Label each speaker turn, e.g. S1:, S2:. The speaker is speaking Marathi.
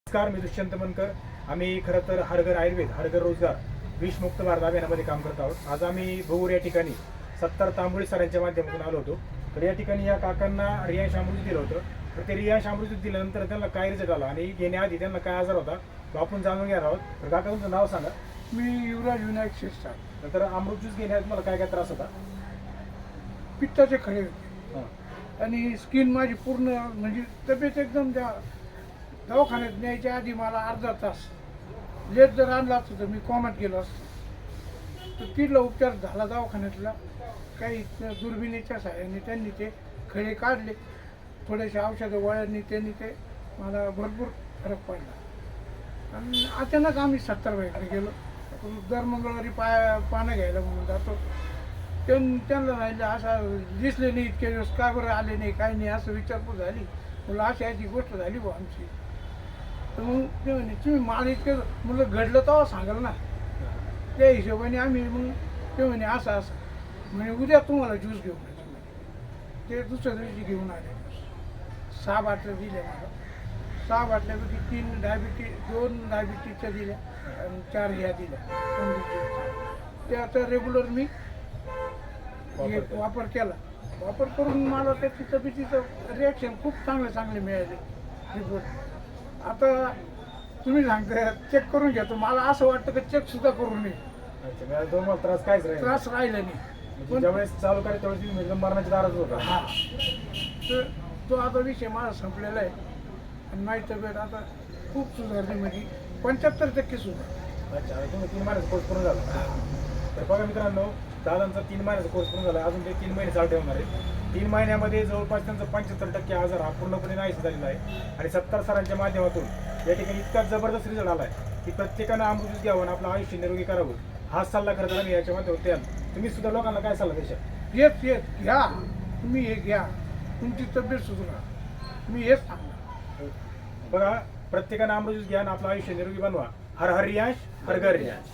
S1: नमस्कार, मी दुष्यंत मनकर. आम्ही खरं तर हरघर आयुर्वेद हरघर रोजगार विषमुक्त भारत अभियानामध्ये काम करत आहोत. आज आम्ही भोर या ठिकाणी 70 तांबोळी सरांच्या माध्यमातून आलो होतो. तर या ठिकाणी या काकांना रियांश अमृत दिलं होतं. तर ते रियांश अमृत दिल्यानंतर त्यांना काय रिझल्ट आला आणि घेण्याआधी त्यांना काय आजार होता तो आपण जाणून घेणार आहोत. तर काका, तुमचं नाव सांगा.
S2: मी युवराज विनायक शिरसाट.
S1: तर अमृत ज्यूस घेण्यात मला काय काय त्रास होता?
S2: पित्ताचे खडे होते
S1: हां.
S2: आणि स्किन माझी पूर्ण म्हणजे तब्येत एकदम त्या दवाखान्यात न्यायच्या आधी मला अर्धा तास लेट जर आणला असतो तर मी कॉमात गेलो असतो. तर तिथला उपचार झाला दवाखान्यातला. काही दुर्बिणीच्या सहाय्याने त्यांनी ते खडे काढले. थोड्याशा औषधं गोळ्यांनी त्यांनी ते मला भरपूर फरक पडला. आणि अचानक आम्ही 70 बाईकडे गेलो. दर मंगळवारी पानं घ्यायला म्हणून जातो. त्यांना राहिलं असं दिसले नाही इतके दिवस, का बरं आले नाही काय नाही असं विचारपूस झाली. मुलं अशी याची गोष्ट झाली बा आमची. तर मग ते म्हणे तुम्ही मला इतकं मुलं घडलं तेव्हा सांगाल ना. त्या हिशोबाने आम्ही मग ते म्हणे असं असं म्हणे उद्या तुम्हाला ज्यूस घेऊन यायचं. ते दुसऱ्या दिवशी घेऊन आले. 6 बाटल्या दिल्या मला. 6 बाटल्यापैकी 2 डायबिटीजच्या दिल्या आणि 4 ह्या दिल्या. ते आता रेग्युलर मी वापर केला. वापर करून मला त्याची तब्येतीचं रिॲक्शन खूप चांगले मिळाले रिपोर्ट. आता तुम्ही सांगता चेक करून घ्या. मला असं वाटतं की चेक सुद्धा करू नये.
S1: अच्छा, तुम्हाला त्रास काहीच राहिला?
S2: त्रास राहिला नाही.
S1: म्हणजे ज्यावेळेस चालू करायचं त्यावेळेस तुम्ही एकदम मरणाच्या दारात होता.
S2: हा, तर तो आता विषय माझा संपलेला आहे आणि माझी तब्येत आता खूप सुधारली. म्हणजे 75% सुधारली.
S1: अच्छा, तुम्ही 3 महिन्याचा कोर्स पूर्ण झाला. तर बघा मित्रांनो, दादांचा 3 महिन्याचा कोर्स पूर्ण झाला. अजून ते 3 महिने चालू ठेवणार आहे. 3 महिन्यामध्ये जवळपास त्यांचा 75% आजार हा पूर्णपणे नाहीसा झालेला आहे. आणि 70 सरांच्या माध्यमातून या ठिकाणी इतका जबरदस्त रिझल्ट आला आहे की प्रत्येकानं अमृत घ्यावं आणि आपलं आयुष्य निरोगी करावं. हाच सल्ला खरं तर आम्ही याच्या माध्यमातून द्याल. तुम्ही सुद्धा लोकांना काय सल्ला द्याल?
S2: हेच घ्या तुम्ही, हे घ्या, तुमची तब्येत सुधारा. मी हेच सांगणार.
S1: बघा, प्रत्येकानं अमृत घ्या आणि आपलं आयुष्य निरोगी बनवा. हर हर रियांश, हर घर रियांश.